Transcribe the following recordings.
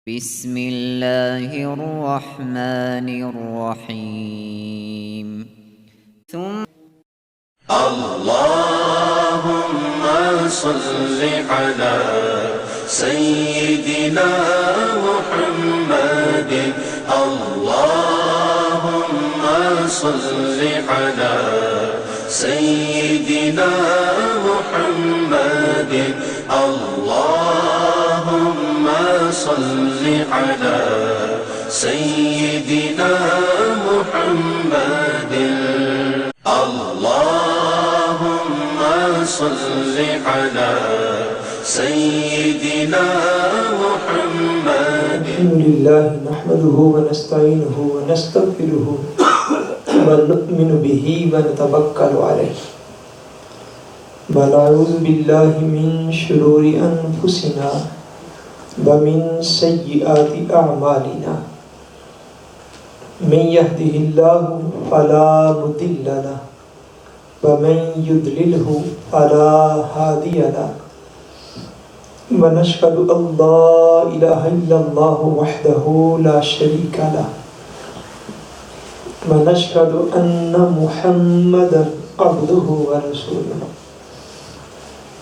بسم الله الرحمن الرحيم اللهم صل على سيدنا محمد اللهم صل على سيدنا محمد اللهم صل على سيدنا محمد اللهم صل على سيدنا محمد. الحمد لله نحمده ونستعينه ونستغفره ونؤمن به ونتوكل عليه ونعوذ بالله من شرور أنفسنا ومن سيئات أعمالنا من يهده الله فلا مضل له ومن يضلله فلا هادي له ونشهد أن لا إله إلا الله وحده لا شريك له ونشهد أن محمدا عبده ورسوله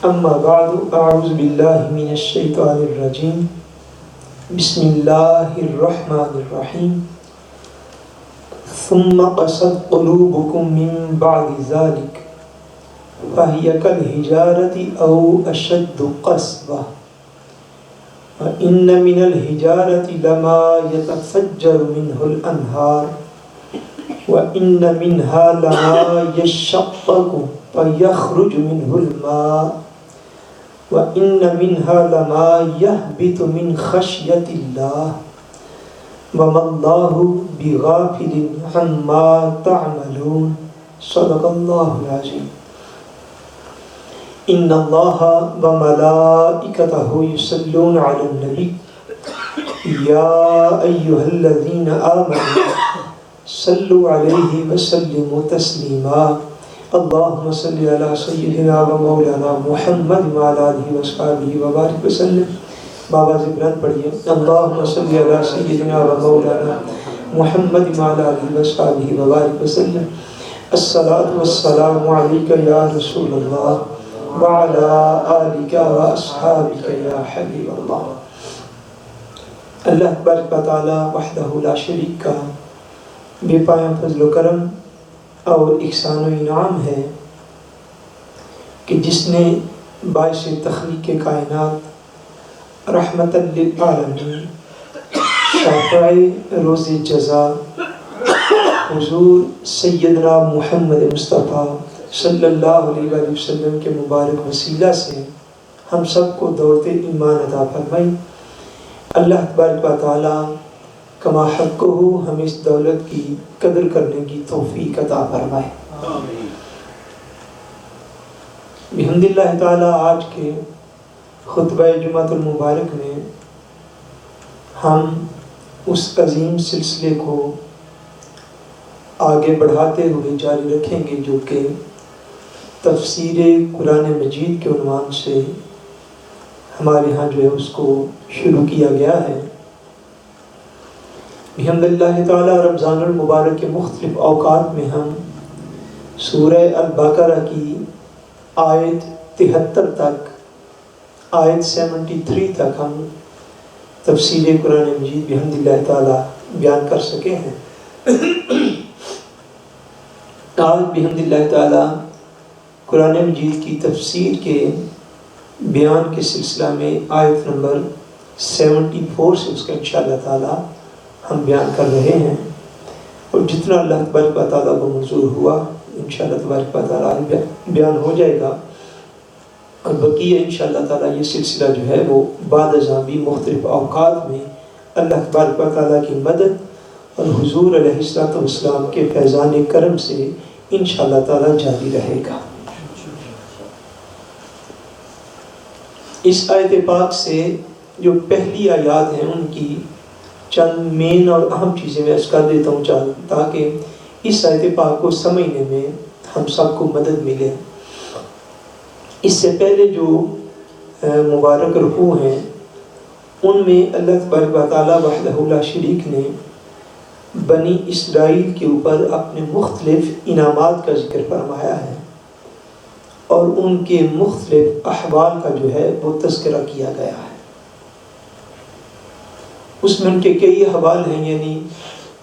أما بعد أعوذ بالله من الشيطان الرجيم بسم الله الرحمن الرحيم ثم قست قلوبكم من بعد ذلك فهي كالحجارة أو أشد قسوة وإن من الحجارة لما يتفجر منه الأنهار وإن منها لما يشقق فيخرج منه الماء وإن منها لما يهبط من خشية الله وما الله بغافل عما تعملون صدق الله العظيم. إن الله وملائكته يصلون على النبي يا أيها الذين آمنوا صلوا عليه وسلموا تسليما اللهم صل على سيدنا ومولانا محمد وعلى آله وصحبه وبارك وسلم. بابا زبران پڑھیے اللہم صلی علی سیدنا و مولانا محمد وعلی آلہ وصحبہ وبارک وسلم. الصلاۃ والسلام علیک یا رسول اللہ وعلی آلک و اصحابک یا حبیب اللہ. اللہ تبارک و تعالی وحدہ لا شریک کا بے پایہ فضل و کرم اور احسان و انعام ہے کہ جس نے باعث تخلیق کائنات رحمت للعالمین شافع روز جزا حضور سیدنا محمد مصطفیٰ صلی اللہ علیہ وآلہ وسلم کے مبارک وسیلہ سے ہم سب کو دولت ایمان عطا فرمائی. اللہ تبارک و تعالی کما حقہ ہمیں اس دولت کی قدر کرنے کی توفیق عطا فرمائے. بحمد اللہ تعالی آج کے خطبہ جمعۃ المبارک میں ہم اس عظیم سلسلے کو آگے بڑھاتے ہوئے جاری رکھیں گے جو کہ تفسیر قرآن مجید کے عنوان سے ہمارے ہاں جو ہے اس کو شروع کیا گیا ہے. بحمد اللہ تعالی رمضان المبارک کے مختلف اوقات میں ہم سورہ البقرہ کی آیت 73 تک آیت 73 تک ہم تفسیر قرآن مجید بحمد اللہ تعالی بیان کر سکے ہیں. آج بحمد اللہ تعالی قرآن مجید کی تفسیر کے بیان کے سلسلہ میں آیت نمبر 74 سے اس کا انشاءاللہ تعالی ہم بیان کر رہے ہیں اور جتنا اللہ تبارک و تعالی کو منظور ہوا انشاءاللہ تبارک و تعالی بیان ہو جائے گا. اور بقیہ انشاءاللہ تعالی یہ سلسلہ جو ہے وہ بعد ازاں بھی مختلف اوقات میں اللہ تبارک و تعالی کی مدد اور حضور علیہ السلام کے فیضان کرم سے انشاءاللہ تعالی جاری رہے گا. اس آیت پاک سے جو پہلی آیات ہیں ان کی چند مین اور اہم چیزیں میں کر دیتا ہوں تاکہ اس آیت پاک کو سمجھنے میں ہم سب کو مدد ملے. اس سے پہلے جو مبارک رکوع ہیں ان میں اللہ تبارک و تعالیٰ وحدہ لا شریک نے بنی اسرائیل کے اوپر اپنے مختلف انعامات کا ذکر فرمایا ہے، اور ان کے مختلف احوال کا جو ہے وہ تذکرہ کیا گیا ہے۔ اس میں ان کے کئی احوال ہیں، یعنی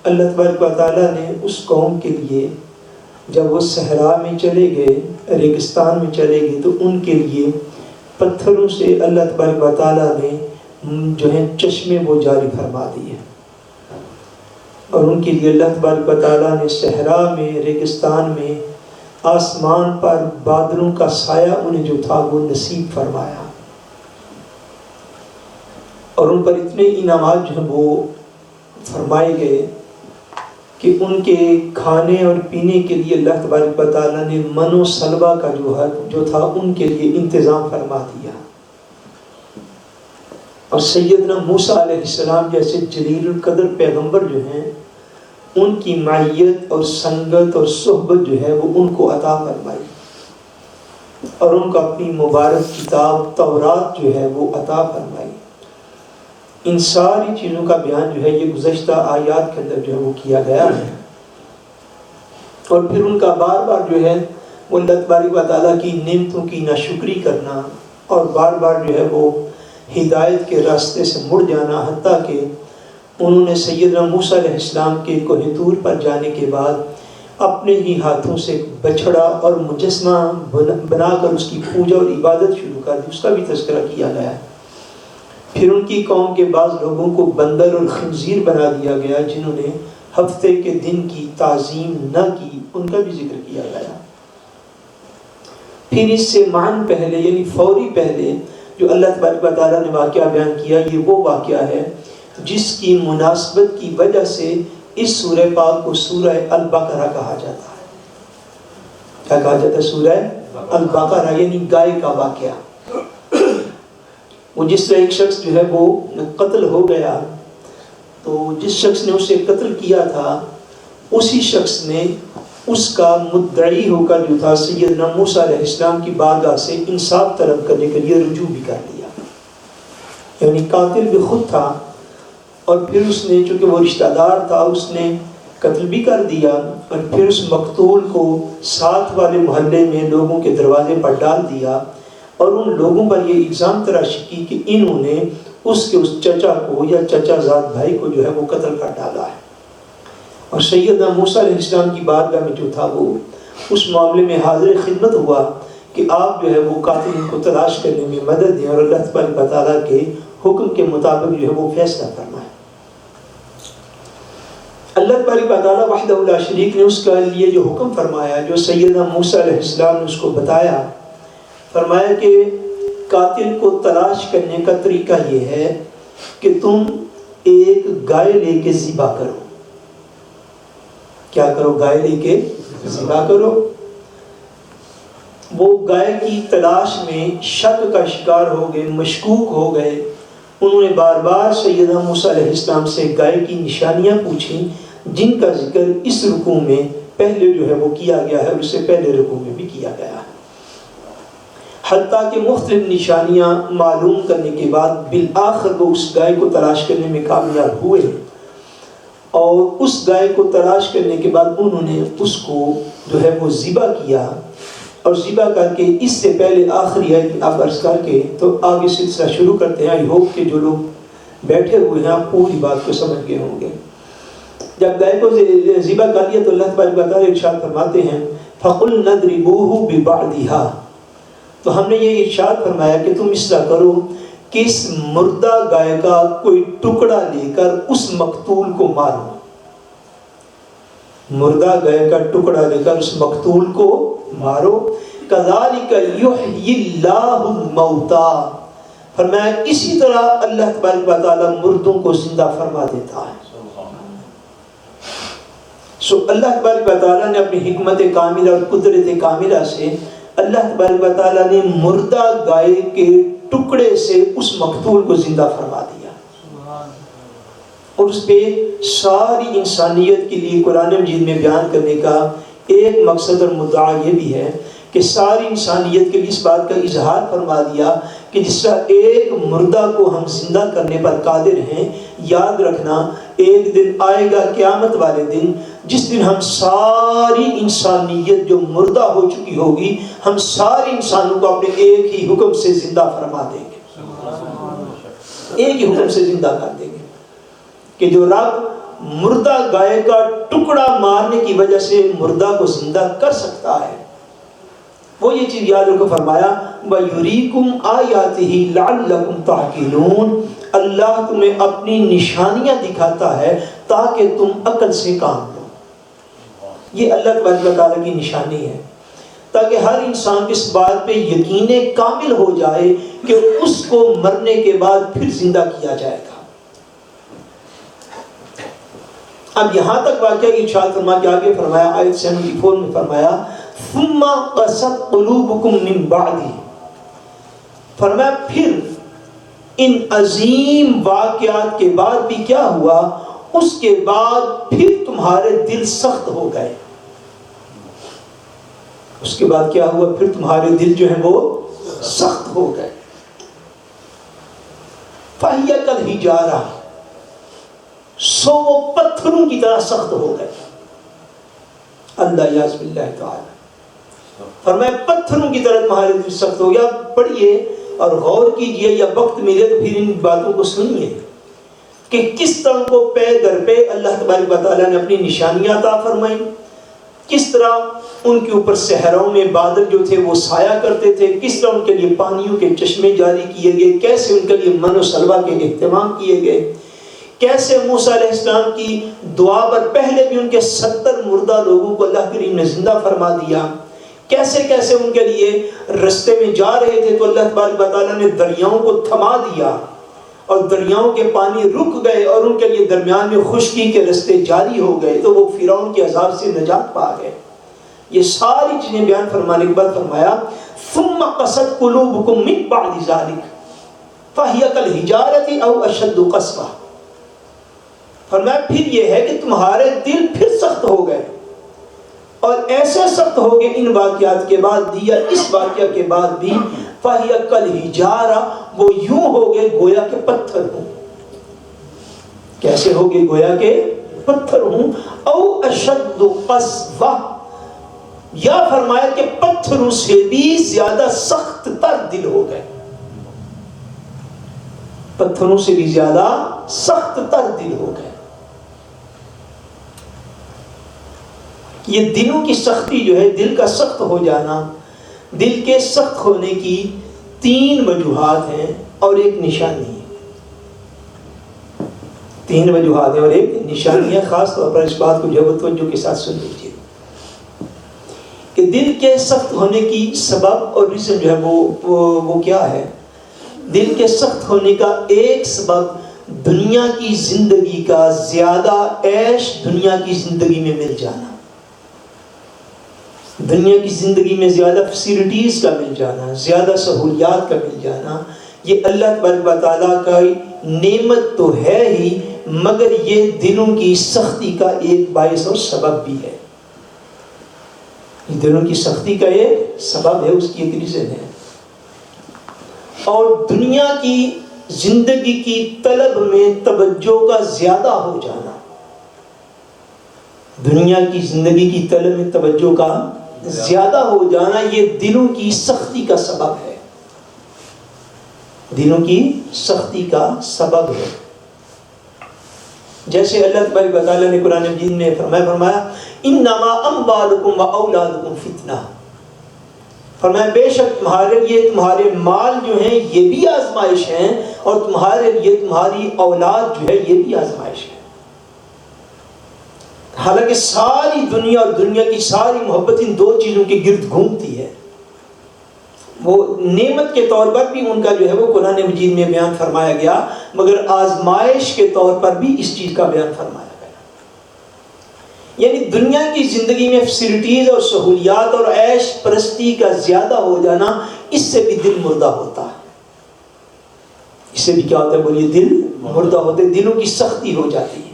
اللہ تبارک و تعالیٰ نے اس قوم کے لیے جب وہ صحرا میں چلے گئے، ریگستان میں چلے گئے، تو ان کے لیے پتھروں سے اللہ تبارک و تعالیٰ نے جو ہے چشمے وہ جاری فرما دیے، اور ان کے لیے اللہ تبارک و تعالیٰ نے صحرا میں، ریگستان میں، آسمان پر بادلوں کا سایہ انہیں جو تھا وہ نصیب فرمایا، اور ان پر اتنے انعامات جو ہیں وہ فرمائے گئے کہ ان کے کھانے اور پینے کے لیے اللہ تبارک و تعالیٰ نے من و سلوہ کا جو تھا ان کے لیے انتظام فرما دیا، اور سیدنا موسیٰ علیہ السلام جیسے جلیل القدر پیغمبر جو ہیں ان کی معیت اور سنگت اور صحبت جو ہے وہ ان کو عطا فرمائی، اور ان کو اپنی مبارک کتاب تورات جو ہے وہ عطا فرمائی۔ ان ساری چیزوں کا بیان جو ہے یہ گزشتہ آیات کے اندر جو ہے وہ کیا گیا ہے، اور پھر ان کا بار بار جو ہے وہ اللہ تبارک و تعالیٰ کی نعمتوں کی ناشکری کرنا، اور بار بار جو ہے وہ ہدایت کے راستے سے مڑ جانا، حتیٰ کہ انہوں نے سیدنا موسیٰ علیہ السلام کے کوہ طور پر جانے کے بعد اپنے ہی ہاتھوں سے ایک بچھڑا اور مجسمہ بنا کر اس کی پوجا اور عبادت شروع کر دی، اس کا بھی تذکرہ کیا گیا ہے۔ پھر ان کی قوم کے بعض لوگوں کو بندر اور خنزیر بنا دیا گیا، جنہوں نے ہفتے کے دن کی تعظیم نہ کی، ان کا بھی ذکر کیا گیا۔ پھر اس سے معاً پہلے یعنی فوری پہلے جو اللہ تبارک و تعالیٰ نے واقعہ بیان کیا، یہ وہ واقعہ ہے جس کی مناسبت کی وجہ سے اس سورہ پاک کو سورہ البقرہ کہا جاتا ہے۔ کیا کہا جاتا ہے؟ سورہ البقرہ، یعنی گائے کا واقعہ۔ وہ جس طرح ایک شخص جو ہے وہ قتل ہو گیا، تو جس شخص نے اسے قتل کیا تھا اسی شخص نے اس کا مدعی ہو کر جو تھا سیدنا موسیٰ علیہ السلام کی بارگاہ سے انصاف طلب کرنے کے لیے رجوع بھی کر لیا، یعنی قاتل بھی خود تھا، اور پھر اس نے چونکہ وہ رشتہ دار تھا اس نے قتل بھی کر دیا، اور پھر اس مقتول کو ساتھ والے محلے میں لوگوں کے دروازے پر ڈال دیا، اور ان لوگوں پر یہ الزام تراشی کی کہ انہوں نے اس چچا کو یا چچا زاد بھائی کو جو ہے وہ قتل کر ڈالا ہے۔ اور سیدنا موسیٰ علیہ السلام کی بارگاہ میں جو تھا وہ اس معاملے میں حاضر خدمت ہوا کہ آپ جو ہے وہ قاتل کو تلاش کرنے میں مدد دیں، اور اللہ تبارک و تعالیٰ کے حکم کے مطابق جو ہے وہ فیصلہ فرمائیں۔ اللہ تبارک و تعالیٰ وحدہ لا شریک نے اس کے لیے جو حکم فرمایا، جو سیدنا موسیٰ علیہ السلام نے اس کو بتایا، فرمایا کہ قاتل کو تلاش کرنے کا طریقہ یہ ہے کہ تم ایک گائے لے کے ذبح کرو۔ کیا کرو؟ گائے لے کے ذبح کرو۔ وہ گائے کی تلاش میں شک کا شکار ہو گئے، مشکوک ہو گئے، انہوں نے بار بار سیدنا موسیٰ علیہ السلام سے گائے کی نشانیاں پوچھیں، جن کا ذکر اس رکوع میں پہلے جو ہے وہ کیا گیا ہے، اور اس سے پہلے رکوع میں بھی کیا گیا ہے۔ حتیٰ کہ مختلف نشانیاں معلوم کرنے کے بعد بالآخر وہ اس گائے کو تلاش کرنے میں کامیاب ہوئے، اور اس گائے کو تلاش کرنے کے بعد انہوں نے اس کو جو ہے وہ ذبح کیا، اور ذبح کر کے اس سے پہلے آخری آیت آپ عرض کر کے تو آگے سلسلہ شروع کرتے ہیں۔ آئی ہوپ کہ جو لوگ بیٹھے ہوئے ہیں آپ پوری بات کو سمجھ گئے ہوں گے۔ جب گائے کو ذبح کر لیا تو اللہ تبارک و تعالیٰ ارشاد فرماتے ہیں فَقُلْنَا اضْرِبُوهُ بِبَعْضِهَا، تو ہم نے یہ ارشاد فرمایا کہ تم اس طرح کرو کہ اس مردہ گائے کا کوئی ٹکڑا لے کر اس مقتول کو مارو، مردہ گائے کا ٹکڑا لے کر اس مقتول کو مارو۔ كَذَلِكَ يُحْيِي اللَّهُ الْمَوْتَى، فرمایا اسی طرح اللہ تبارک و تعالیٰ مردوں کو زندہ فرما دیتا ہے۔ سو اللہ تبارک و تعالیٰ نے اپنی حکمت کاملہ اور قدرت کاملہ سے اللہ تبارک و تعالیٰ نے مردہ گائے کے ٹکڑے سے اس مقتول کو زندہ فرما دیا، اور اس پہ ساری انسانیت کے لیے قرآن مجید میں بیان کرنے کا ایک مقصد اور مدعا یہ بھی ہے کہ ساری انسانیت کے لیے اس بات کا اظہار فرما دیا کہ جس طرح ایک مردہ کو ہم زندہ کرنے پر قادر ہیں، یاد رکھنا ایک دن آئے گا قیامت والے دن جس دن ہم ساری انسانیت جو مردہ ہو چکی ہوگی، ہم سارے انسانوں کو اپنے ایک ہی حکم سے زندہ فرما دیں گے، ایک ہی حکم سے زندہ کر دیں گے۔ کہ جو رب مردہ گائے کا ٹکڑا مارنے کی وجہ سے مردہ کو زندہ کر سکتا ہے، وہ یہ چیز یاد رکھو، فرمایا وَيُرِيكُمْ آيَاتِهِ لَعَلَّكُمْ تَعْقِلُونَ، اللہ تمہیں اپنی نشانیاں دکھاتا ہے تاکہ تم عقل سے کام لو۔ یہ اللہ تبارک و تعالیٰ کی نشانی ہے تاکہ ہر انسان اس بات پہ یقین کامل ہو جائے کہ اس کو مرنے کے بعد پھر زندہ کیا جائے گا۔ اب یہاں تک واقعہ کی ارشاد فرما کے آگے فرمایا آیت 74 میں فرمایا ثم قست قلوبکم من بعدی، فرمایا پھر ان عظیم واقعات کے بعد بھی کیا ہوا، اس کے بعد پھر تمہارے دل سخت ہو گئے۔ اس کے بعد کیا ہوا، پھر تمہارے دل جو ہیں وہ سخت ہو گئے۔ فَهِيَ كَالْحِجَارَةِ، سو وہ پتھروں کی طرح سخت ہو گئے۔ اللہ یعوذ باللہ تعالی، فرمایا پتھروں کی طرح تمہارے دل سخت ہو گیا۔ پڑھیے اور غور کیجئے، یا وقت ملے تو پھر ان باتوں کو سنیے کہ کس طرح کو پے در پہ اللہ تبارک و تعالیٰ نے اپنی نشانیاں عطا فرمائیں، کس طرح ان کے اوپر صحراؤں میں بادل جو تھے وہ سایہ کرتے تھے، کس طرح ان کے لیے پانیوں کے چشمے جاری کیے گئے، کیسے ان کے لیے من و سلوہ کے اہتمام کیے گئے، کیسے موسیٰ علیہ السلام کی دعا پر پہلے بھی ان کے 70 مردہ لوگوں کو اللہ کریم نے زندہ فرما دیا، کیسے کیسے ان کے لیے رستے میں جا رہے تھے تو اللہ تبارک و تعالیٰ نے دریاؤں کو تھما دیا اور دریاؤں کے پانی رک گئے اور ان کے لیے درمیان میں خشکی کے رستے جاری ہو گئے تو وہ فرعون کے عذاب سے نجات پا گئے۔ یہ ساری چیزیں بیان فرمانے کے بعد فرمایا ثم قست قلوبکم من بعد ذلک فہی کالحجارۃ او اشد قسوہ، فرمایا پھر یہ ہے کہ تمہارے دل پھر سخت ہو گئے، اور ایسے سخت ہو گئے ان واقعات کے بعد بھی، یا اس واقعہ کے بعد بھی، فَهِيَ كَالْحِجَارَةِ، وہ یوں ہو گئے گویا کہ پتھر ہوں۔ کیسے ہو گئے، گویا کہ پتھر ہوں، او اشد قسوہ، یا فرمایا کہ پتھروں سے بھی زیادہ سخت تر دل ہو گئے، پتھروں سے بھی زیادہ سخت تر دل ہو گئے۔ یہ دلوں کی سختی جو ہے، دل کا سخت ہو جانا، دل کے سخت ہونے کی 3 وجوہات ہیں اور ایک نشانی ہے۔ 3 وجوہات ہیں اور ایک نشانی ہے۔ خاص طور پر اس بات کو جو ہے توجہ کے ساتھ سن لیجیے کہ دل کے سخت ہونے کی سبب اور ریزن جو ہے وہ کیا ہے۔ دل کے سخت ہونے کا ایک سبب دنیا کی زندگی کا زیادہ عیش دنیا کی زندگی میں مل جانا، دنیا کی زندگی میں زیادہ فیسلٹیز کا مل جانا، زیادہ سہولیات کا مل جانا۔ یہ اللہ تبارک و تعالیٰ کا نعمت تو ہے ہی، مگر یہ دلوں کی سختی کا ایک باعث اور سبب بھی ہے۔ دلوں کی سختی کا ایک سبب ہے، اس کی ایک ریزن ہے۔ اور دنیا کی زندگی کی طلب میں توجہ کا زیادہ ہو جانا، دنیا کی زندگی کی طلب میں توجہ کا زیادہ ہو جانا، یہ دلوں کی سختی کا سبب ہے، دلوں کی سختی کا سبب ہے۔ جیسے اللہ تبارک و تعالیٰ نے قرآن مجید میں فرمایا انما اموالکم و اولادکم فتنہ، فرمایا بے شک تمہارے لیے تمہارے مال جو ہیں یہ بھی آزمائش ہیں، اور تمہارے لیے تمہاری اولاد جو ہے یہ بھی آزمائش ہے۔ حالانکہ ساری دنیا اور دنیا کی ساری محبت ان 2 چیزوں کے گرد گھومتی ہے۔ وہ نعمت کے طور پر بھی ان کا جو ہے وہ قرآن مجید میں بیان فرمایا گیا، مگر آزمائش کے طور پر بھی اس چیز کا بیان فرمایا گیا۔ یعنی دنیا کی زندگی میں فیسلٹیز اور سہولیات اور عیش پرستی کا زیادہ ہو جانا، اس سے بھی دل مردہ ہوتا ہے۔ اس سے بھی کیا ہوتا ہے، بولیے، دل مردہ ہوتے، دلوں کی سختی ہو جاتی ہے۔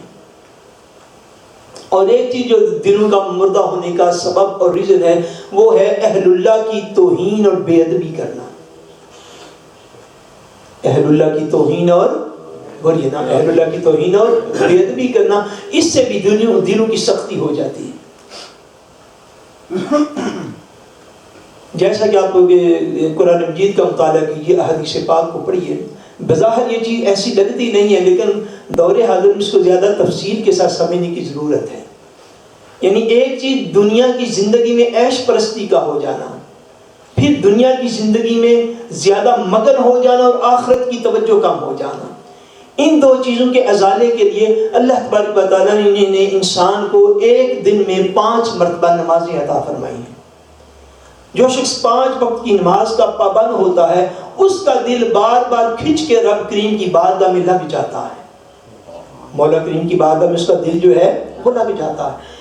اور ایک چیز جو دلوں کا مردہ ہونے کا سبب اور ریزن ہے، وہ ہے اہل اللہ کی توہین اور بے ادبی کرنا۔ اہل اللہ کی توہین اور بولیے نا اہل اللہ کی توہین اور بے ادبی کرنا، اس سے بھی دلوں کی سختی ہو جاتی ہے. جیسا کہ آپ قرآن مجید کا مطالعہ کیجیے، احادیث پاک کو پڑھیے، بظاہر یہ چیز ایسی لگتی نہیں ہے، لیکن دور حاضر میں اس کو زیادہ تفصیل کے ساتھ سمجھنے کی ضرورت ہے. یعنی ایک چیز دنیا کی زندگی میں عیش پرستی کا ہو جانا، پھر دنیا کی زندگی میں زیادہ مگن ہو جانا اور آخرت کی توجہ کم ہو جانا. ان دو چیزوں کے ازالے کے لیے اللہ تبارک و تعالیٰ نے انسان کو ایک دن میں 5 مرتبہ نمازیں عطا فرمائی ہیں. جو شخص 5 وقت کی نماز کا پابند ہوتا ہے، اس کا دل بار بار کھنچ کے رب کریم کی بارگاہ میں لگ جاتا ہے. مولا کریم کی بارگاہ میں اس کا دل جو ہے وہ لگ جاتا ہے.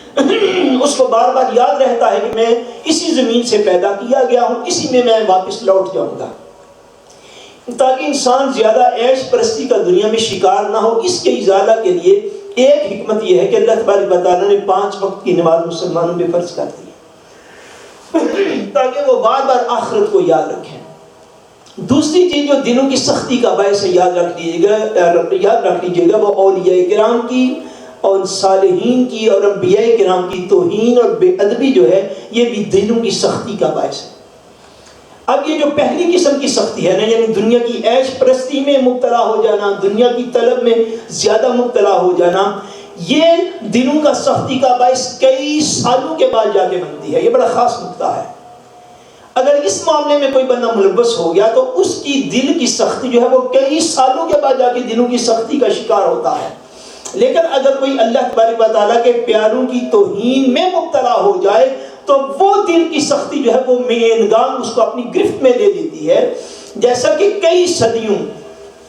اس کو بار بار یاد رہتا ہے کہ میں اسی زمین سے پیدا کیا گیا ہوں، اسی میں میں واپس لوٹ جاؤں گا. تاکہ انسان زیادہ عیش پرستی کا دنیا میں شکار نہ ہو، اس کے ازالہ کے لیے ایک حکمت یہ ہے کہ اللہ تبارک و تعالیٰ نے 5 وقت کی نماز مسلمانوں پہ فرض کر دی تاکہ وہ بار بار آخرت کو یاد رکھیں. دوسری چیز جو دلوں کی سختی کا باعث ہے، یاد رکھ لیجیے گا، وہ اولیاء کرام کی اور صالحین کی اور انبیاء کرام کی توہین اور بے ادبی جو ہے، یہ بھی دلوں کی سختی کا باعث ہے. اب یہ جو پہلی قسم کی سختی ہے نا، یعنی دنیا کی عیش پرستی میں مبتلا ہو جانا، دنیا کی طلب میں زیادہ مبتلا ہو جانا، یہ دلوں کا سختی کا باعث کئی سالوں کے بعد جا کے بنتی ہے. یہ بڑا خاص نقطہ ہے. اگر اس معاملے میں کوئی بندہ ملوث ہو گیا تو اس کی دل کی سختی جو ہے وہ کئی سالوں کے بعد جا کے دلوں کی سختی کا شکار ہوتا ہے. لیکن اگر کوئی اللہ تبارک و تعالیٰ کے پیاروں کی توہین میں مبتلا ہو جائے تو وہ دل کی سختی جو ہے وہ مینگام اس کو اپنی گرفت میں لے لیتی ہے. جیسا کہ کئی صدیوں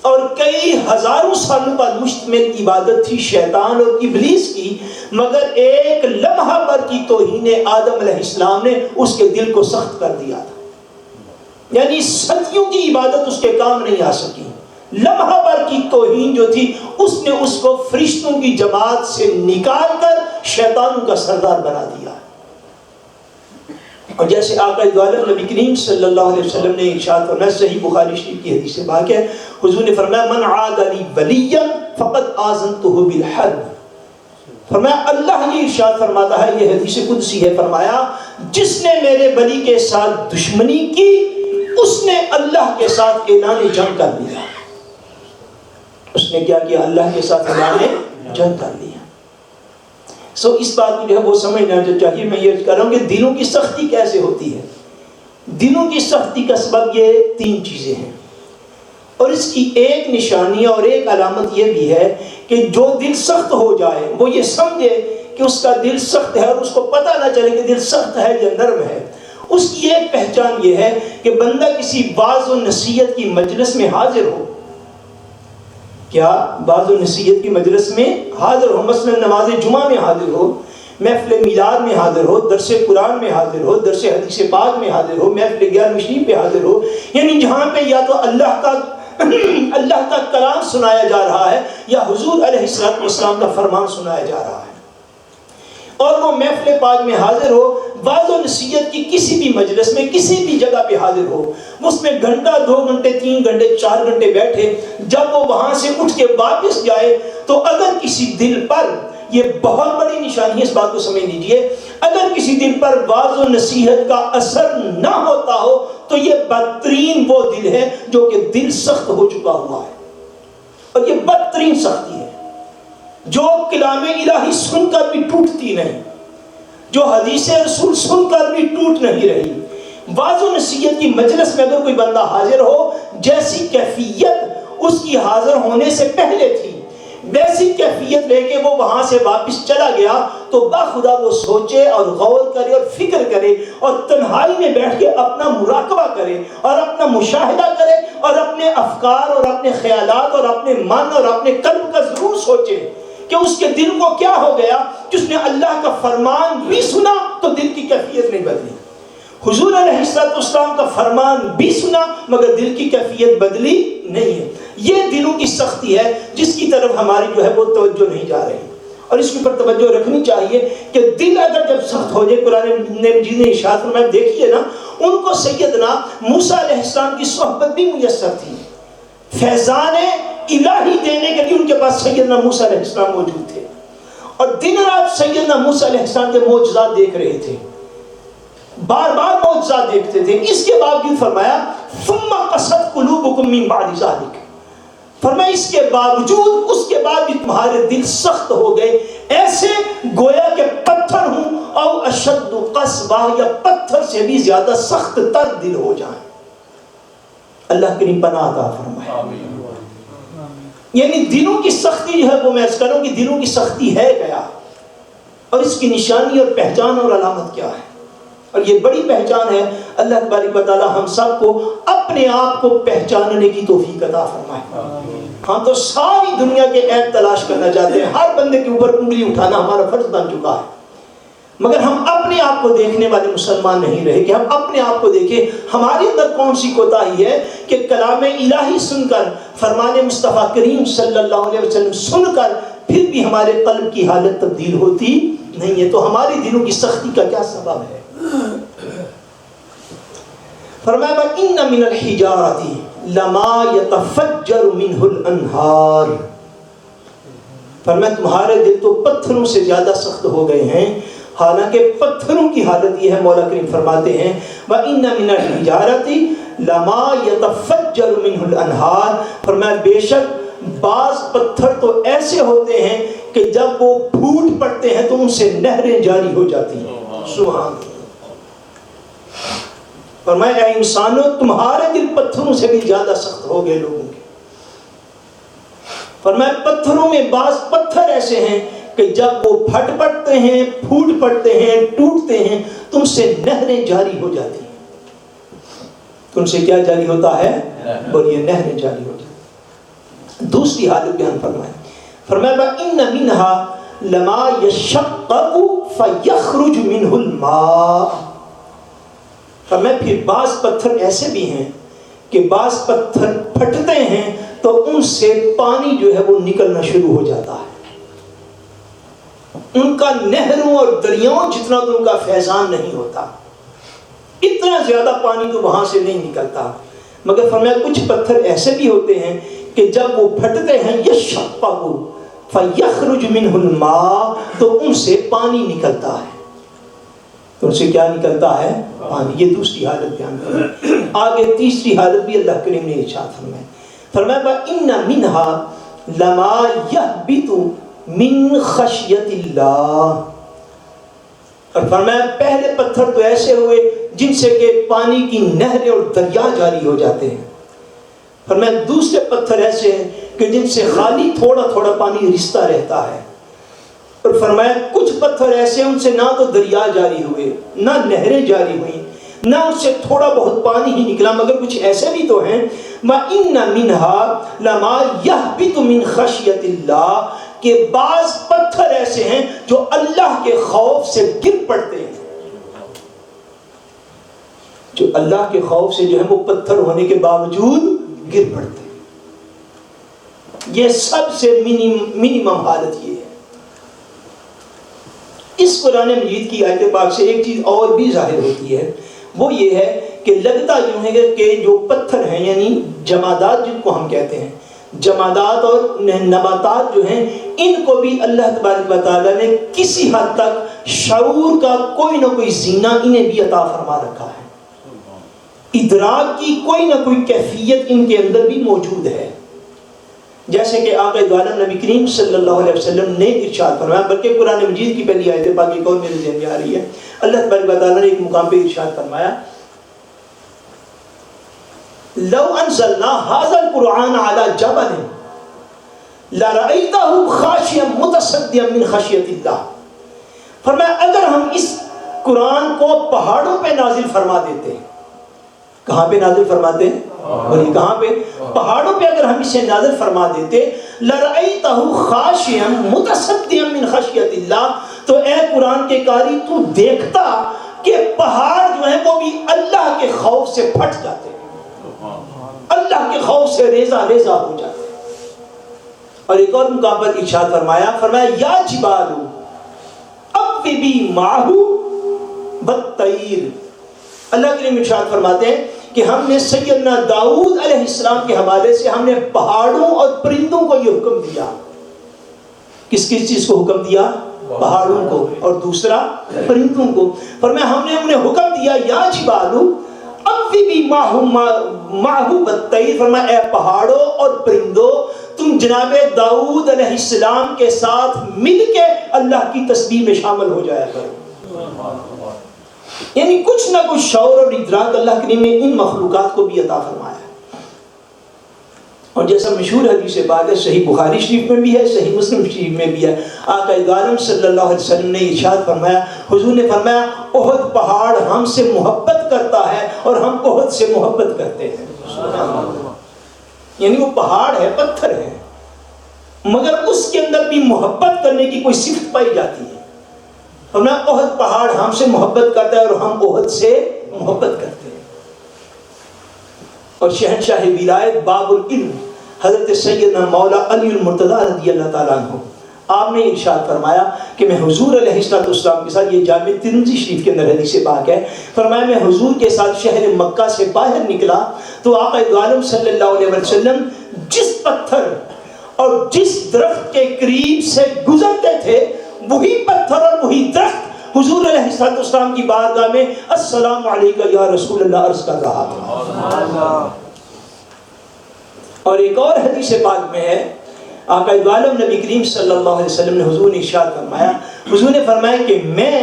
اور کئی ہزاروں سالوں پر مشتمل عبادت تھی شیطان اور ابلیس کی، مگر ایک لمحہ پر کی توہین آدم علیہ السلام نے اس کے دل کو سخت کر دیا تھا. یعنی صدیوں کی عبادت اس کے کام نہیں آ سکی. لمحہ پر کی توہین جو تھی، اس نے اس کو فرشتوں کی جماعت سے نکال کر شیطانوں کا سردار بنا دیا. اور جیسے آقا دو عالم نبی کریم صلی اللہ علیہ وسلم نے ارشاد فرمایا، صحیح بخاری شریف کی حدیث پاک ہے، حضور نے فرمایا من عاد لی ولیا فقد آذنتہ بالحرب. فرمایا اللہ یہ ارشاد فرماتا ہے، یہ حدیث قدسی ہے، فرمایا جس نے میرے ولی کے ساتھ دشمنی کی اس نے اللہ کے ساتھ اعلان جنگ کر لیا. اس نے کیا کیا؟ اللہ کے ساتھ اعلان جنگ کر لیا. اس بات کو جو ہے وہ سمجھنا چاہیے. میں یہ کہہ رہا ہوں کہ دلوں کی سختی کیسے ہوتی ہے. دلوں کی سختی کا سبب یہ 3 چیزیں ہیں، اور اس کی ایک نشانی اور ایک علامت یہ بھی ہے کہ جو دل سخت ہو جائے وہ یہ سمجھے کہ اس کا دل سخت ہے، اور اس کو پتہ نہ چلے کہ دل سخت ہے یا نرم ہے. اس کی ایک پہچان یہ ہے کہ بندہ کسی واعظ و نصیحت کی مجلس میں حاضر ہو. کیا بعض و نصیحت کی مجلس میں حاضر ہو، مثلا نماز جمعہ میں حاضر ہو، محفل میلاد میں حاضر ہو، درس قرآن میں حاضر ہو، درس حدیث پاک میں حاضر ہو، محفل 11 شریف پہ حاضر ہو. یعنی جہاں پہ یا تو اللہ کا کلام سنایا جا رہا ہے یا حضور علیہ السلام کا فرمان سنایا جا رہا ہے، اور وہ محفل پاک میں حاضر ہو، واعظ و نصیحت کی کسی بھی مجلس میں کسی بھی جگہ پہ حاضر ہو، اس میں گھنٹہ 2 گھنٹے 3 گھنٹے 4 گھنٹے بیٹھے، جب وہ وہاں سے اٹھ کے واپس جائے تو اگر کسی دل پر، یہ بہت بڑی نشانی ہے، اس بات کو سمجھ لیجئے، اگر کسی دل پر واعظ و نصیحت کا اثر نہ ہوتا ہو تو یہ بدترین وہ دل ہے جو کہ دل سخت ہو چکا ہوا ہے. اور یہ بدترین سختی ہے جو کلام الہی سن کر بھی ٹوٹتی نہیں، جو حدیث رسول سن کر بھی ٹوٹ نہیں رہی. واعظ و نصیحت کی مجلس میں اگر کوئی بندہ حاضر ہو، جیسی کیفیت اس کی حاضر ہونے سے پہلے تھی ویسی کیفیت لے کے وہ وہاں سے واپس چلا گیا تو باخدا وہ سوچے اور غور کرے اور فکر کرے اور تنہائی میں بیٹھ کے اپنا مراقبہ کرے اور اپنا مشاہدہ کرے اور اپنے افکار اور اپنے خیالات اور اپنے من اور اپنے قلب کا ضرور سوچے کہ اس کے دل کو کیا ہو گیا کہ اس نے اللہ کا فرمان بھی سنا تو دل کی کیفیت نہیں بدلی، حضور علیہ السلام کا فرمان بھی سنا مگر دل کی کیفیت بدلی نہیں ہے. یہ دلوں کی سختی ہے جس کی طرف ہماری جو ہے وہ توجہ نہیں جا رہی، اور اس کے اوپر توجہ رکھنی چاہیے کہ دل اگر جب سخت ہو جائے، قرآن مجید نے ارشاد فرمایا، دیکھیے نا ان کو سیدنا موسیٰ علیہ السلام کی صحبت بھی میسر تھی، فیضان الہی دینے کے لیے ان کے پاس سیدنا موسیٰ علیہ السلام موجود تھے، اور دن رات سیدنا موسیٰ علیہ السلام کے معجزات دیکھ رہے تھے، بار بار معجزات دیکھتے تھے۔ اس کے باوجود فرمایا ثم قست قلوبکم من بعد ذلک، فرمایا اس کے باوجود، اس کے بعد بھی تمہارے دل سخت ہو گئے، ایسے گویا کہ پتھر ہوں، او اشد قسوہ، یا پتھر سے بھی زیادہ سخت تر دل ہو جائیں۔ اللہ کریم پناہ عطا فرمائے۔ یعنی دلوں کی سختی جو ہے وہ میں عرض کروں کہ دلوں کی سختی ہے کیا، اور اس کی نشانی اور پہچان اور علامت کیا ہے، اور یہ بڑی پہچان ہے۔ اللہ تبارک و تعالی ہم سب کو اپنے آپ کو پہچاننے کی توفیق عطا فرمائے۔ ہم تو ساری دنیا کے عیب تلاش کرنا چاہتے ہیں، ہر بندے کے اوپر انگلی اٹھانا ہمارا فرض بن چکا ہے، مگر ہم اپنے آپ کو دیکھنے والے مسلمان نہیں رہے کہ ہم اپنے آپ کو دیکھیں ہمارے اندر کون سی کوتاہی ہے کہ کلام الہی سن کر، فرمان مصطفیٰ کریم صلی اللہ علیہ وسلم سن کر پھر بھی ہمارے قلب کی حالت تبدیل ہوتی نہیں ہے، تو ہمارے دلوں کی سختی کا کیا سبب ہے؟ فرمایا وَإِنَّ مِنَ الْحِجَارَةِ لَمَا يَتَفَجَّرُ مِنْهُ الْأَنْهَارُ، فرمایا تمہارے دل تو پتھروں سے زیادہ سخت ہو گئے ہیں، حالانکہ پتھروں کی حالت یہ ہے، مولا کریم فرماتے ہیں وَإِنَّ مِنَ الْحِجَارَةِ لَمَا يَتَفَجَّرُ مِنْهُ الْأَنْهَارُ، فرمایا بے شک بعض پتھر تو ایسے ہوتے ہیں کہ جب وہ پھوٹ پڑتے ہیں تو ان سے نہریں جاری ہو جاتی ہیں۔ سبحان اللہ۔ فرمایا اے انسانوں تمہارے دل پتھروں سے بھی زیادہ سخت ہو گئے لوگوں کے۔ فرمایا پتھروں میں بعض پتھر ایسے ہیں کہ جب وہ پھٹ پڑتے ہیں، پھوٹ پڑتے ہیں، ٹوٹتے ہیں تو ان سے نہریں جاری ہو جاتی ہیں۔ تو ان سے کیا جاری ہوتا ہے؟ بولیے نہریں جاری ہو جاتی ہیں۔ دوسری حالت بیان فرمایا، فرمایا وَإِنَّ مِنْهَا لَمَا يَشَقَّقُ فَيَخْرُجُ مِنْهُ الْمَاءُ، فرمایا پھر بعض پتھر ایسے بھی ہیں کہ بعض پتھر پھٹتے ہیں تو ان سے پانی جو ہے وہ نکلنا شروع ہو جاتا ہے، ان کا نہروں اور دریاؤں جتنا تو ان کا فیضان نہیں ہوتا، اتنا زیادہ پانی تو وہاں سے نہیں نکلتا، مگر فرمایا کچھ پتھر ایسے بھی ہوتے ہیں کہ جب وہ پھٹتے ہیں یشققُ فیخرج منہ الماء، تو ان سے پانی نکلتا ہے، تو ان سے کیا نکلتا ہے؟ پانی۔ یہ دوسری حالت بیان کریں۔ آگے تیسری حالت بھی اللہ کریم نے ارشاد فرمایا، فرمایا وَإِنَّ مِنْهَا لَمَا يَهْبِطُ مِنْ خَشْيَةِ اللَّهِ، اور فرمایا پہلے پتھر تو ایسے ہوئے جن سے کہ پانی کی نہریں اور دریا جاری ہو جاتے ہیں، فرمایا دوسرے پتھر ایسے ہیں کہ جن سے خالی تھوڑا تھوڑا پانی رستا رہتا ہے، اور فرمایا کچھ پتھر ایسے ان سے نہ تو دریا جاری ہوئے، نہ نہریں جاری ہوئیں، نہ ان سے تھوڑا بہت پانی ہی نکلا، مگر کچھ ایسے بھی تو ہیں وَإِنَّ مِنْهَا لَمَا يَهْبِطُ مِنْ خَشْيَةِ اللَّهِ، کہ بعض پتھر ایسے ہیں جو اللہ کے خوف سے گر پڑتے ہیں، جو اللہ کے خوف سے جو ہے وہ پتھر ہونے کے باوجود گر پڑتے ہیں۔ یہ سب سے منیمم حالت یہ ہے۔ اس قرآن مجید کی آیت پاک سے ایک چیز اور بھی ظاہر ہوتی ہے، وہ یہ ہے کہ لگتا یوں ہے کہ جو پتھر ہیں یعنی جمادات جن کو ہم کہتے ہیں، جمادات اور نباتات جو ہیں، ان کو بھی اللہ تبارک و تعالیٰ نے کسی حد تک شعور کا کوئی نہ کوئی زینہ انہیں بھی عطا فرما رکھا ہے، ادراک کی کوئی نہ کوئی کیفیت ان کے اندر بھی موجود ہے، جیسے کہ آقا دو عالم نبی کریم صلی اللہ علیہ وسلم نے ارشاد فرمایا، بلکہ قرآن مجید کی پہلی آیت پاک ایک اور میرے ذہن میں آ رہی ہے، اللہ تبارک و تعالیٰ نے ایک مقام پہ ارشاد فرمایا لو انزلنا هذا القرآن على جبل لرأيته خاشعا متصدعا من خشية الله، فرمایا اگر ہم اس قرآن کو پہاڑوں پہ نازل فرما دیتے ہیں، کہاں پہ نازل فرماتے ہیں؟ بولیے کہاں پہ؟ پہاڑوں پہ اگر ہم اسے نازل فرما دیتے لَرَأَيْتَهُ خَاشِعًا مُتَصَدِّعًا مِنْ خَشْيَةِ اللَّهِ، تو اے قرآن کے قاری تو دیکھتا کہ پہاڑ جو ہیں وہ بھی اللہ کے خوف سے پھٹ جاتے ہیں، اللہ کے خوف سے ریزہ ریزہ ہو جاتے ہیں۔ اور ایک اور مقام پر ارشاد فرمایا، فرمایا یا جبالو اوّبی معہ والطیر، اللہ کریم ارشاد فرماتے ہیں کہ ہم نے سیدنا داؤد علیہ السلام کے حوالے سے ہم نے پہاڑوں اور پرندوں کو یہ حکم دیا. کس کس چیز کو حکم دیا؟ پہاڑوں کو، اور دوسرا پرندوں کو. فرمایا ہم نے انہیں حکم دیا یا جبالو اوبی ماہو بالطیر، فرمایا اے پہاڑوں اور پرندوں تم جناب داؤد علیہ السلام کے ساتھ مل کے اللہ کی تسبیح میں شامل ہو جایا کرو. یعنی کچھ نہ کچھ شعور اور ادراک اللہ کریم نے ان مخلوقات کو بھی عطا فرمایا. اور جیسا مشہور حدیث بات ہے، صحیح بخاری شریف میں بھی ہے، صحیح مسلم شریف میں بھی ہے، آقا عالم صلی اللہ علیہ وسلم نے ارشاد فرمایا، حضور نے فرمایا احد پہاڑ ہم سے محبت کرتا ہے اور ہم احد سے محبت کرتے ہیں. یعنی وہ پہاڑ ہے، پتھر ہے، مگر اس کے اندر بھی محبت کرنے کی کوئی صفت پائی جاتی ہے. فرمایا احد پہاڑ ہم سے محبت کرتا ہے اور ہم احد سے محبت کرتے ہیں. اور شہنشاہ ولایت باب العلم حضرت سیدنا مولا علی المرتضیٰ رضی اللہ تعالیٰ عنہ، آپ نے ارشاد فرمایا کہ میں حضور علیہ السلام کے ساتھ، یہ جامع ترمذی شریف کے اندر حدیث پاک ہے، فرمایا میں حضور کے ساتھ شہر مکہ سے باہر نکلا تو آقا عالم صلی اللہ علیہ وسلم جس پتھر اور جس درخت کے قریب سے گزرتے تھے وہی پتھر اور وہی درخت حضور علیہ السلام کی بارگاہ میں السلام علیکہ یا رسول اللہ عرض کر رہا تھا. اور ایک اور حدیث پاک میں ہے، آقا عالم نبی کریم صلی اللہ علیہ وسلم نے حضور نے ارشاد فرمایا، حضور نے فرمایا کہ میں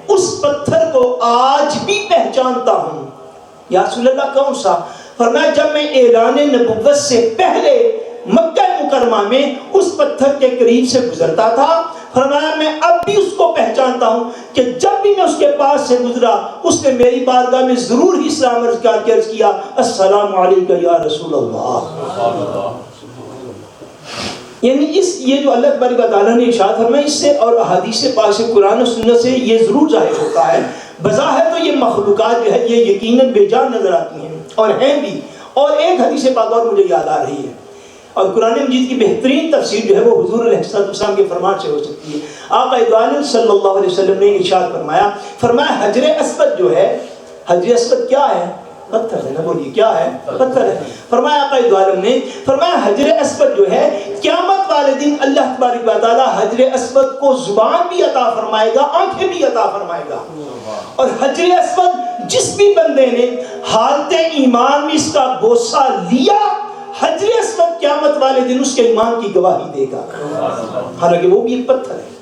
اس پتھر کو آج بھی پہچانتا ہوں. یا رسول اللہ کون سا؟ فرمایا جب میں اعلان نبوت سے پہلے مکہ مکرمہ میں اس پتھر کے قریب سے گزرتا تھا، فرمایا میں اب بھی اس کو پہچانتا ہوں کہ جب بھی میں اس کے پاس سے گزرا اس نے میری بارگاہ میں ضرور ہی سلام عرض کر کے عرض کیا السلام علیکہ یا رسول اللہ. یعنی یہ جو اللہ تبارک و تعالیٰ نے ارشاد فرمایا، اس سے اور احادیث پاک سے، قرآن و سنت سے یہ ضرور ظاہر ہوتا ہے. بظاہر تو یہ مخلوقات جو ہے یہ یقیناً بے جان نظر آتی ہیں اور ہیں بھی. اور ایک حدیث پاک اور مجھے یاد آ رہی ہے، اور قرآن مجید کی بہترین تفسیر جو ہے وہ حضور علیہ السلام کے فرمان سے ہو سکتی ہے. آقا عالم صلی اللہ علیہ وسلم نے ارشاد فرمایا حجر اسود جو ہے، حجر اسود کیا ہے؟ پتھر ہے نا، بولیے کیا ہے؟ پتھر ہے. فرمایا آقا عالم نے فرمایا حجر اسود جو ہے قیامت والے دن اللہ تبارک و تعالیٰ حجر اسود کو زبان بھی عطا فرمائے گا، آنکھیں بھی عطا فرمائے گا. اور حجر اسود جس بھی بندے نے حالت ایمان میں اس کا بوسہ لیا، حجر اسود قیامت والے دن اس کے ایمان کی گواہی دے گا، حالانکہ وہ بھی ایک پتھر ہے.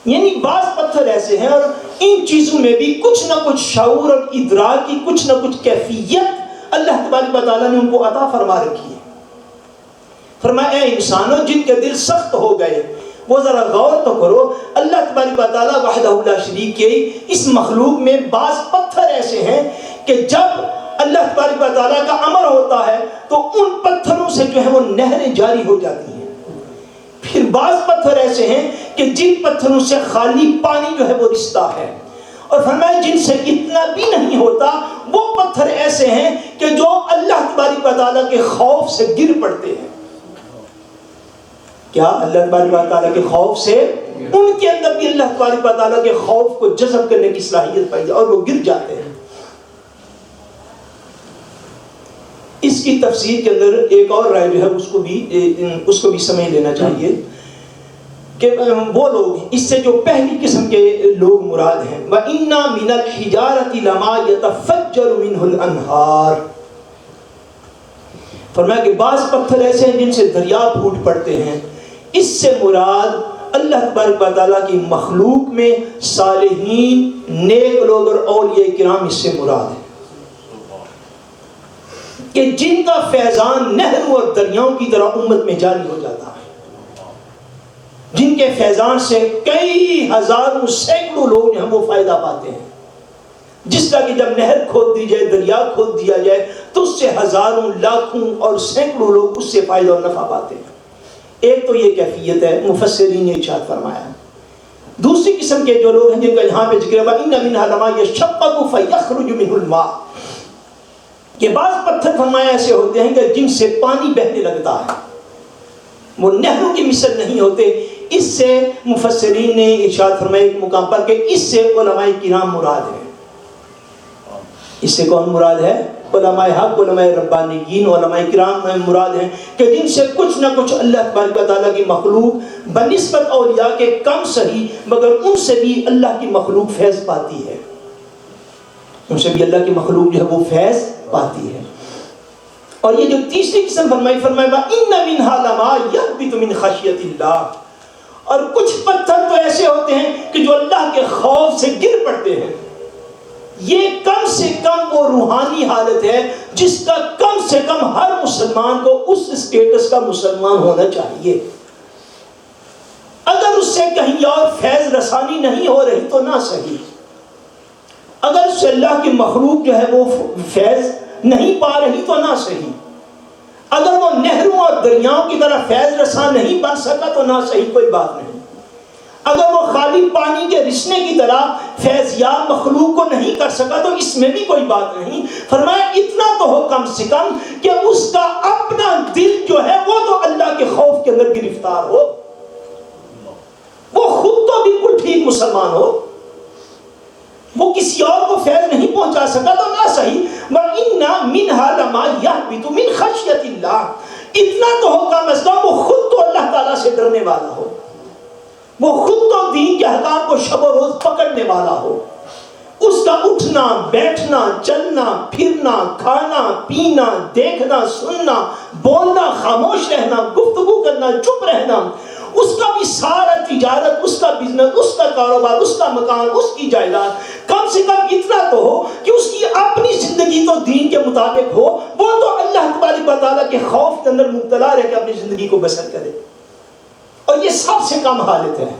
یعنی بعض پتھر ایسے ہیں اور ان چیزوں میں بھی کچھ نہ کچھ شعور اور ادراک کی کچھ نہ کچھ کیفیت اللہ تبارک و تعالیٰ نے ان کو عطا فرما رکھی ہے. فرمایا اے انسانوں جن کے دل سخت ہو گئے وہ ذرا غور تو کرو، اللہ تبارک و تعالیٰ وحدہ لا شریک کے اس مخلوق میں بعض پتھر ایسے ہیں کہ جب اللہ تبارک و تعالیٰ کا امر ہوتا ہے تو ان پتھروں سے جو ہے وہ نہریں جاری ہو جاتی ہیں. پھر بعض پتھر ایسے ہیں کہ جن پتھروں سے خالی پانی جو ہے وہ رستا ہے. اور فرمایا جن سے اتنا بھی نہیں ہوتا وہ پتھر ایسے ہیں کہ جو اللہ تبارک و تعالیٰ کے خوف سے گر پڑتے ہیں. کیا؟ اللہ تبارک و تعالیٰ کے خوف سے، ان کے اندر بھی اللہ تبارک و تعالیٰ کے خوف کو جذب کرنے کی صلاحیت پائی اور وہ گر جاتے ہیں. اس کی تفسیر کے اندر ایک اور رائے جو ہے اس کو بھی سمجھ لینا چاہیے کہ وہ لوگ، اس سے جو پہلی قسم کے لوگ مراد ہیں، وَإِنَّا مِنَ الْحِجَارَةِ لَمَا يَتَفَجَّرُ مِنْهُ الْأَنْهَارُ، فرمایا کہ بعض پتھر ایسے ہیں جن سے دریا پھوٹ پڑتے ہیں. اس سے مراد اللہ تبارک و تعالیٰ کی مخلوق میں صالحین، نیک لوگ اور اولیاء کرام اس سے مراد ہے کہ جن کا فیضان نہروں اور دریاؤں کی طرح امت میں جاری ہو جاتا ہے، جن کے فیضان سے کئی ہزاروں سینکڑوں لوگ جو ہیں وہ فائدہ پاتے ہیں. جس طرح کہ جب نہر کھود دی جائے، دریا کھود دیا جائے تو اس سے ہزاروں، لاکھوں اور سینکڑوں لوگ اس سے فائدہ اور نفع پاتے ہیں. ایک تو یہ کیفیت ہے، مفسرین نے ارشاد فرمایا. دوسری قسم کے جو لوگ ہیں جن کا یہاں پہ ذکر ہے وَإِنَّ مِنْهَا لَمَا يَشَّقَّقُ فَيَخْرُجُ مِنْهُ الْمَاءُ، کہ بعض پتھر فرمایا ایسے ہوتے ہیں کہ جن سے پانی بہنے لگتا ہے، وہ نہروں کی مثل نہیں ہوتے. اس سے مفسرین نے ارشاد فرمایا ایک مقام پر کہ اس سے علماء کرام مراد ہیں. اس سے کون مراد ہے؟ علماء حق، علماء ربانیین، علماء کرام مراد ہیں کہ جن سے کچھ نہ کچھ اللہ تبارک و تعالیٰ کی مخلوق بنسبت اولیاء کے کم صحیح مگر ان سے بھی اللہ کی مخلوق فیض پاتی ہے، ان سے بھی اللہ کی مخلوق جو ہے وہ فیض پاتی ہے۔ اور یہ جو تیسری قسم فرمائی وَإِنَّ مِنْهَا لَمَا يَهْبِطُ مِنْ خَشْيَةِ اللَّهِ، اور کچھ پتھر تو ایسے ہوتے ہیں کہ جو اللہ کے خوف سے گر پڑتے ہیں۔ یہ کم سے کم وہ روحانی حالت ہے جس کا کم سے کم ہر مسلمان کو اس اسٹیٹس کا مسلمان ہونا چاہیے۔ اگر اس سے کہیں اور فیض رسانی نہیں ہو رہی تو نہ صحیح، اگر اس سے اللہ کی مخلوق جو ہے وہ فیض نہیں پا رہی تو نہ صحیح، اگر وہ نہروں اور دریاؤں کی طرح فیض رساں نہیں بن سکا تو نہ صحیح، کوئی بات نہیں۔ اگر وہ خالی پانی کے رسنے کی طرح فیض یاب مخلوق کو نہیں کر سکا تو اس میں بھی کوئی بات نہیں۔ فرمایا اتنا تو ہو کم سے کم کہ اس کا اپنا دل جو ہے وہ تو اللہ کے خوف کے اندر گرفتار ہو، وہ خود تو بالکل ٹھیک مسلمان ہو، وہ کسی اور کو فیض نہیں پہنچا سکا تو نہ صحیح۔ وَإِنَّ مِنْهَا لَمَا يَهْبِطُ مِنْ خَشْيَةِ اللَّهِ، اتنا تو ہو کم از کم وہ خود تو اللہ تعالیٰ سے ڈرنے والا ہو، وہ خود تو دین کے احکام کو شب و روز پکڑنے والا ہو، اس کا اٹھنا بیٹھنا چلنا پھرنا کھانا پینا دیکھنا سننا بولنا خاموش رہنا گفتگو کرنا چپ رہنا، اس کا بھی سارا تجارت، اس کا بزنس، اس کا کاروبار، اس کا مکان، اس کی جائیداد، کم سے کم اتنا تو ہو کہ اس کی اپنی زندگی تو دین کے مطابق ہو، وہ تو اللہ تبارک و تعالیٰ کے خوف کے اندر مبتلا رہ کے اپنی زندگی کو بسر کرے۔ اور یہ سب سے کم حالت ہے،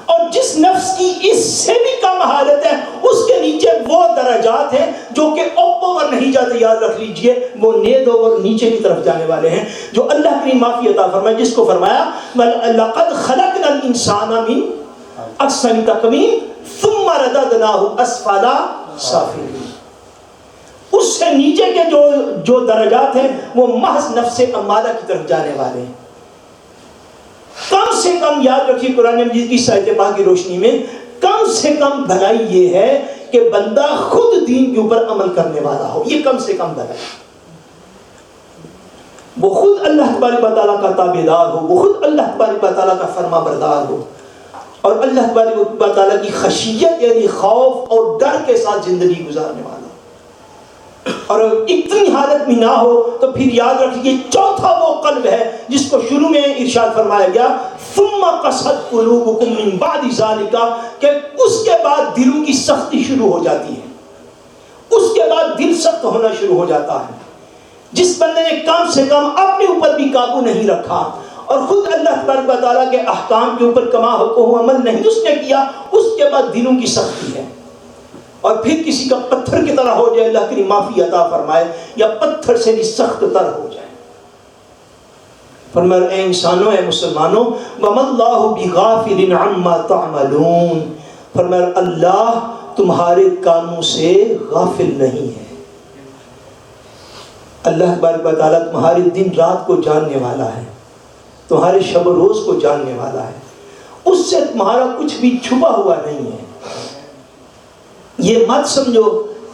اور جس نفس کی اس سے بھی کم حالت ہے اس کے نیچے وہ درجات ہیں جو کہ اپ اوور نہیں جاتے، یاد رکھ لیجئے، وہ نیز اوور نیچے کی طرف جانے والے ہیں، جو اللہ کی معافی عطا فرمائے، جس کو فرمایا لَقَدْ خَلَقْنَا الْإِنسَانَ مِنْ أَحْسَنِ تَقْوِيمٍ ثُمَّ رَدَدْنَاهُ أَسْفَلَ سَافِلِينَ، اس سے نیچے کے جو درجات ہیں وہ محض نفس امارہ کی طرف جانے والے ہیں۔ کم سے کم یاد رکھیے قرآن مجید کی آیت پاک کی روشنی میں کم سے کم بھلائی یہ ہے کہ بندہ خود دین کے اوپر عمل کرنے والا ہو، یہ کم سے کم بھلائی، وہ خود اللہ تبارک و تعالیٰ کا تابعدار ہو، وہ خود اللہ تبارک و تعالیٰ کا فرما بردار ہو، اور اللہ تبارک و تعالیٰ کی خشیت یعنی خوف اور ڈر کے ساتھ زندگی گزارنے والا، اور اتنی حالت میں نہ ہو تو پھر یاد رکھیے چوتھا وہ قلب ہے جس کو شروع میں ارشاد فرمایا گیا ثم قست قلوبکم من بعد ذلک، کہ اس کے بعد دلوں کی سختی شروع ہو جاتی ہے، اس کے بعد دل سخت ہونا شروع ہو جاتا ہے۔ جس بندے نے کم سے کم اپنے اوپر بھی قابو نہیں رکھا اور خود اللہ تبارک و تعالیٰ کے احکام کے اوپر کما حقہ عمل نہیں اس نے کیا، اس کے بعد دلوں کی سختی ہے، اور پھر کسی کا پتھر کی طرح ہو جائے، اللہ کی معافی عطا فرمائے، یا پتھر سے بھی سخت تر ہو جائے۔ فرمایا اے انسانوں، اے مسلمانوں، وَمَا اللَّهُ بِغَافِلٍ عَمَّا تَعْمَلُونَ، فرمایا اللہ تمہارے کاموں سے غافل نہیں ہے۔ اللہ تبارک و تعالیٰ تمہارے دن رات کو جاننے والا ہے، تمہارے شب و روز کو جاننے والا ہے، اس سے تمہارا کچھ بھی چھپا ہوا نہیں ہے۔ یہ مت سمجھو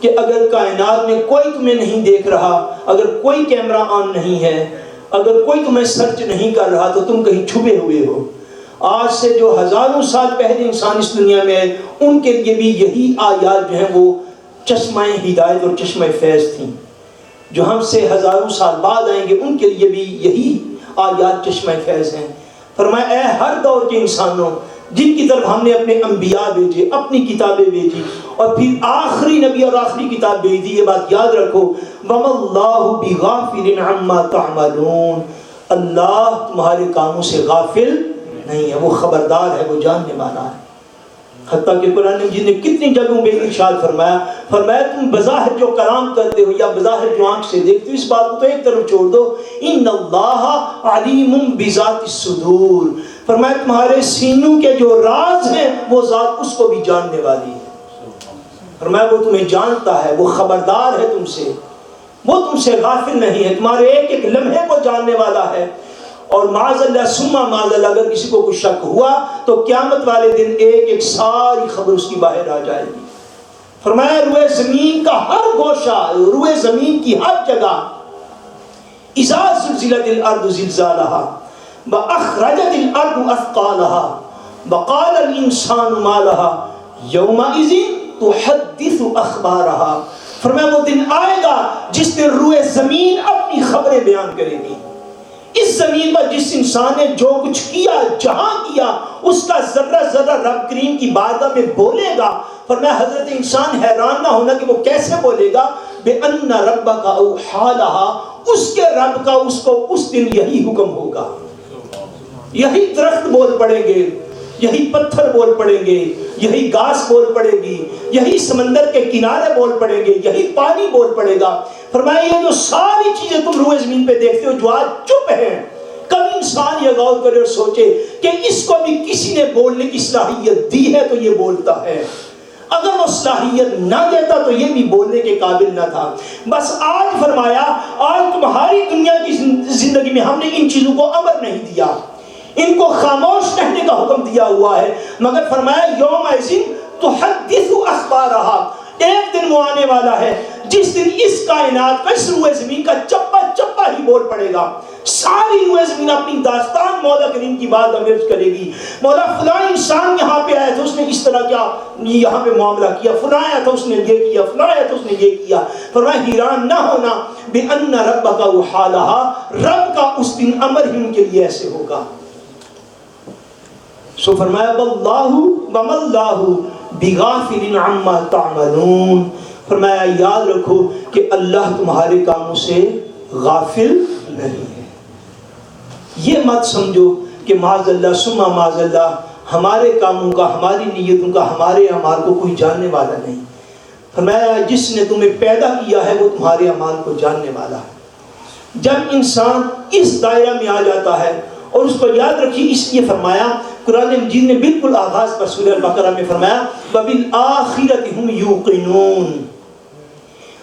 کہ اگر کائنات میں کوئی تمہیں نہیں دیکھ رہا، اگر کوئی کیمرہ آن نہیں ہے، اگر کوئی تمہیں سرچ نہیں کر رہا تو تم کہیں چھپے ہوئے ہو۔ آج سے جو ہزاروں سال پہلے انسان اس دنیا میں ہے، ان کے لیے بھی یہی آیات جو ہیں وہ چشمہ ہدایت اور چشمہ فیض تھیں، جو ہم سے ہزاروں سال بعد آئیں گے ان کے لیے بھی یہی آیات چشمہ فیض ہیں۔ فرمایا اے ہر دور کے انسانوں جن کی طرف ہم نے اپنے انبیاء بھیجے، اپنی کتابیں بھیجی، اور پھر آخری نبی اور آخری کتاب بھیج دی، یہ بات یاد رکھو، وَمَا اللَّهُ بِغَافِلٍ عَمَّا تَعْمَلُونَ، اللہ تمہارے کاموں سے غافل نہیں ہے، وہ خبردار ہے، وہ جاننے والا ہے۔ حتیٰ کہ قرآن مجید نے کتنی جگہوں پہ ارشاد فرمایا تم بظاہر جو کلام کرتے ہو یا بظاہر جو آنکھ سے دیکھتے ہو، اس بات کو تو ایک طرف چھوڑ دو، ان اللہ علیم بذات الصدور، فرمایا تمہارے سینوں کے جو راز ہیں وہ ذات اس کو بھی جاننے والی ہے۔ فرمایا وہ تمہیں جانتا ہے، وہ خبردار ہے تم سے، وہ تم سے غافل نہیں ہے، تمہارے ایک ایک لمحے کو جاننے والا ہے۔ اور معاذ اللہ ثم معاذ اللہ اگر کسی کو کچھ شک ہوا تو قیامت والے دن ایک ایک ساری خبر اس کی باہر آ جائے گی۔ فرمایا روئے زمین کا ہر گوشہ، روئے زمین کی ہر جگہ، اذا زلزلت الارض زلزالها واخرجت الارض اثقالها وقال الانسان ما لها یومئذ تحدث اخبارها، فرمایا وہ دن آئے گا جس دن روئے زمین اپنی خبریں بیان کرے گی۔ اس زمین پر جس انسان نے جو کچھ کیا، جہاں کیا، اس کا ذرہ ذرہ رب کریم کی بارگاہ میں بولے گا۔ فرمایا حضرت انسان حیران نہ ہونا کہ وہ کیسے بولے گا، بِأَنَّ رَبَّكَ أَوْحَىٰ لَهَا، اس کے رب کا اس کو اس دن یہی حکم ہوگا۔ یہی درخت بول پڑیں گے، یہی پتھر بول پڑیں گے، یہی گھاس بول پڑے گی، یہی سمندر کے کنارے بول پڑیں گے، یہی پانی بول پڑے گا۔ فرمایا یہ جو ساری چیزیں تم روئے زمین پہ دیکھتے ہو جو آج چپ ہیں، کبھی انسان یہ غور کرے اور سوچے کہ اس کو بھی کسی نے بولنے کی صلاحیت دی ہے تو یہ بولتا ہے، اگر وہ صلاحیت نہ دیتا تو یہ بھی بولنے کے قابل نہ تھا۔ بس آج فرمایا آج تمہاری دنیا کی زندگی میں ہم نے ان چیزوں کو امر نہیں دیا، ان کو خاموش رہنے کا حکم دیا ہوا ہے، مگر فرمایا یومئذ تحدث اخبارها، ایک دن وہ آنے والا ہے جس دن اس کائنات کا، اس روئے زمین کا چپا چپا ہی بول پڑے گا۔ ساری روئے زمین اپنی داستان مولا کریم کی بات درج کرے گی۔ مولا فلاں انسان یہاں پہ آیا تھا، اس نے اس طرح کیا یہاں پہ معاملہ کیا، فلاں آیا تھا اس نے یہ کیا، فلاں آیا تھا اس نے یہ کیا۔ فرمایا حیران نہ ہونا، بِأَنَّ رَبَّكَ أَوْحَىٰ لَهَا، رب کا اس دن امر ہی ان کے لیے ایسے ہوگا۔ سو فرمایا وَاللَّهُ وَمَا اللَّهُ بِغَافِلٍ عَمَّا تَعْمَلُونَ، فرمایا یاد رکھو کہ اللہ تمہارے کاموں سے غافل نہیں ہے۔ یہ مت سمجھو کہ معاذ اللہ ثم معاذ اللہ ہمارے کاموں کا، ہماری نیتوں کا، ہمارے اعمال کو کوئی جاننے والا نہیں۔ فرمایا جس نے تمہیں پیدا کیا ہے وہ تمہارے اعمال کو جاننے والا ہے۔ جب انسان اس دائرہ میں آ جاتا ہے اور اس کو یاد رکھیے، اس لیے فرمایا قرآن مجید نے بالکل آغاز پر سورہ البقرہ میں فرمایا وَبِالْآخِرَةِ هُمْ يُوقِنُونَ،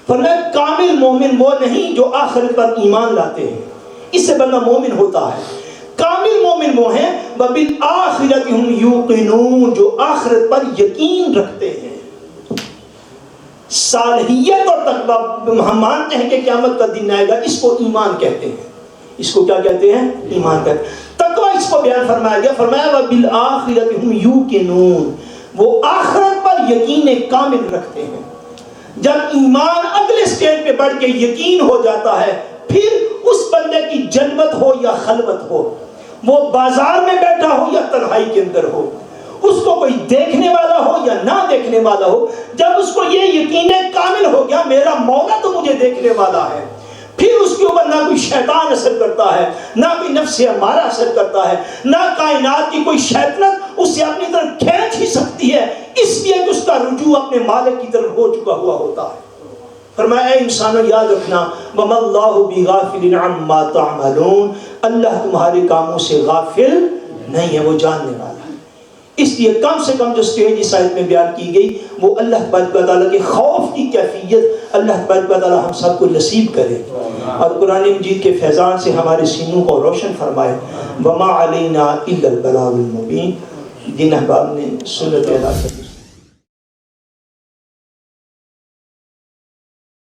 فرمایا کامل مومن وہ نہیں جو آخرت پر ایمان لاتے ہیں، اس سے بندہ مومن ہوتا ہے۔ کامل مومن وہ ہیں وَبِالْآخِرَةِ هُمْ يُوقِنُونَ، جو آخرت پر یقین رکھتے ہیں۔ صالحیت اور تقویٰ، ہم مانتے ہیں کہ قیامت کا دن آئے گا، اس کو ایمان کہتے ہیں۔ اس کو کیا کہتے ہیں؟ ایمان کہتے ہیں۔ تقویٰ اس کو بیان فرمایا گیا، فرمایا وَبِالْآخِرَةِ هُمْ يُوقِنُونَ، وہ آخرت پر یقین کامل رکھتے ہیں۔ جب ایمان اگلے سٹیج پہ بڑھ کے یقین ہو جاتا ہے، پھر اس بندے کی جلوت ہو یا خلوت ہو، وہ بازار میں بیٹھا ہو یا تنہائی کے اندر ہو، اس کو کوئی دیکھنے والا ہو یا نہ دیکھنے والا ہو، جب اس کو یہ یقین کامل ہو گیا میرا مولا تو مجھے دیکھنے والا ہے، پھر اس کے اوپر نہ کوئی شیطان اثر کرتا ہے، نہ کوئی نفس امارہ اثر کرتا ہے، نہ کائنات کی کوئی شیطنت اس سے اپنی طرف کھینچ ہی سکتی ہے، اس لیے کہ اس کا رجوع اپنے مالک کی طرف ہو چکا ہوا ہوتا ہے۔ فرمایا اے انسانوں یاد رکھنا وَمَا اللَّهُ بِغَافِلٍ عَمَّا تَعْمَلُونَ، اللہ تمہارے کاموں سے غافل نہیں ہے، وہ جاننے والا ہے۔ اس لیے کم سے کم جو سٹیج اس آیت میں بیان کی گئی وہ اللہ تبارک و تعالیٰ کے خوف کی کیفیت اللہ تبارک و تعالیٰ ہم سب کو نصیب کرے اور قرآن مجید کے فیضان سے ہمارے سینوں کو روشن فرمائے۔ وَمَا عَلَيْنَا إِلَّا الْبَلَاغُ الْمُبِينُ، جن احباب نے سنت ادا کی